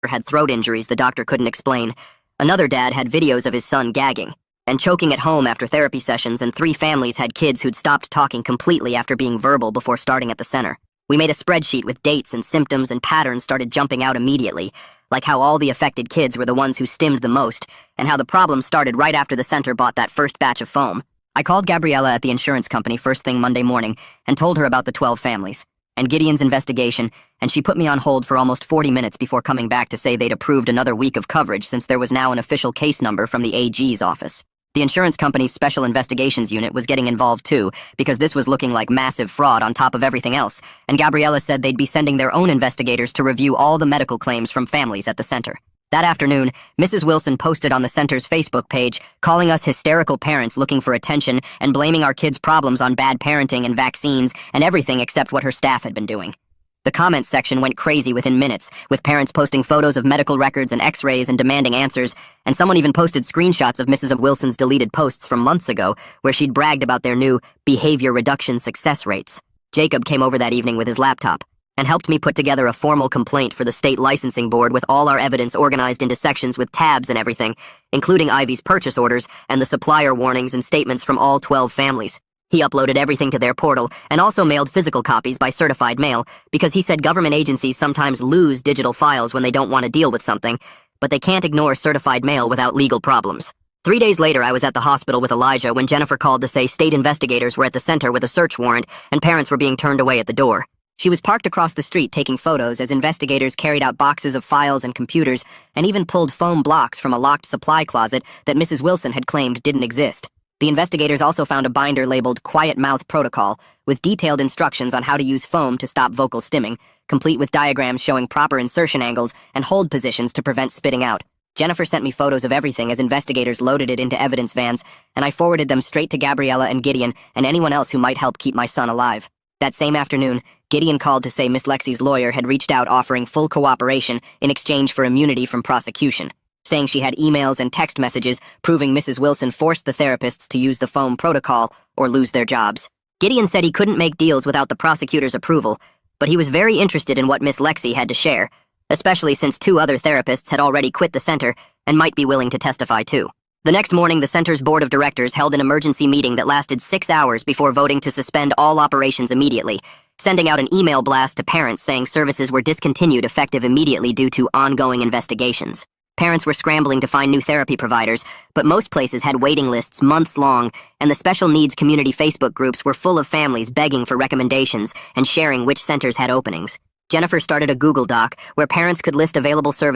had throat injuries the doctor couldn't explain. Another dad had videos of his son gagging and choking at home after therapy sessions, and 3 families had kids who'd stopped talking completely after being verbal before starting at the center. We made a spreadsheet with dates, and symptoms and patterns started jumping out immediately, like how all the affected kids were the ones who stimmed the most, and how the problem started right after the center bought that first batch of foam. I called Gabriella at the insurance company first thing Monday morning and told her about the 12 families and Gideon's investigation, and she put me on hold for almost 40 minutes before coming back to say they'd approved another week of coverage since there was now an official case number from the AG's office. The insurance company's special investigations unit was getting involved too, because this was looking like massive fraud on top of everything else, and Gabriella said they'd be sending their own investigators to review all the medical claims from families at the center. That afternoon, Mrs. Wilson posted on the center's Facebook page, calling us hysterical parents looking for attention and blaming our kids' problems on bad parenting and vaccines and everything except what her staff had been doing. The comments section went crazy within minutes, with parents posting photos of medical records and x-rays and demanding answers, and someone even posted screenshots of Mrs. Wilson's deleted posts from months ago where she'd bragged about their new behavior reduction success rates. Jacob came over that evening with his laptop and helped me put together a formal complaint for the state licensing board with all our evidence organized into sections with tabs and everything, including Ivy's purchase orders and the supplier warnings and statements from all 12 families. He uploaded everything to their portal and also mailed physical copies by certified mail because he said government agencies sometimes lose digital files when they don't want to deal with something, but they can't ignore certified mail without legal problems. 3 days later, I was at the hospital with Elijah when Jennifer called to say state investigators were at the center with a search warrant and parents were being turned away at the door. She was parked across the street taking photos as investigators carried out boxes of files and computers and even pulled foam blocks from a locked supply closet that Mrs. Wilson had claimed didn't exist. The investigators also found a binder labeled Quiet Mouth Protocol with detailed instructions on how to use foam to stop vocal stimming, complete with diagrams showing proper insertion angles and hold positions to prevent spitting out. Jennifer sent me photos of everything as investigators loaded it into evidence vans, and I forwarded them straight to Gabriella and Gideon and anyone else who might help keep my son alive. That same afternoon, Gideon called to say Miss Lexi's lawyer had reached out offering full cooperation in exchange for immunity from prosecution, saying she had emails and text messages proving Mrs. Wilson forced the therapists to use the foam protocol or lose their jobs. Gideon said he couldn't make deals without the prosecutor's approval, but he was very interested in what Miss Lexi had to share, especially since 2 other therapists had already quit the center and might be willing to testify too. The next morning, the center's board of directors held an emergency meeting that lasted 6 hours before voting to suspend all operations immediately, sending out an email blast to parents saying services were discontinued effective immediately due to ongoing investigations. Parents were scrambling to find new therapy providers, but most places had waiting lists months long, and the special needs community Facebook groups were full of families begging for recommendations and sharing which centers had openings. Jennifer started a Google Doc where parents could list available services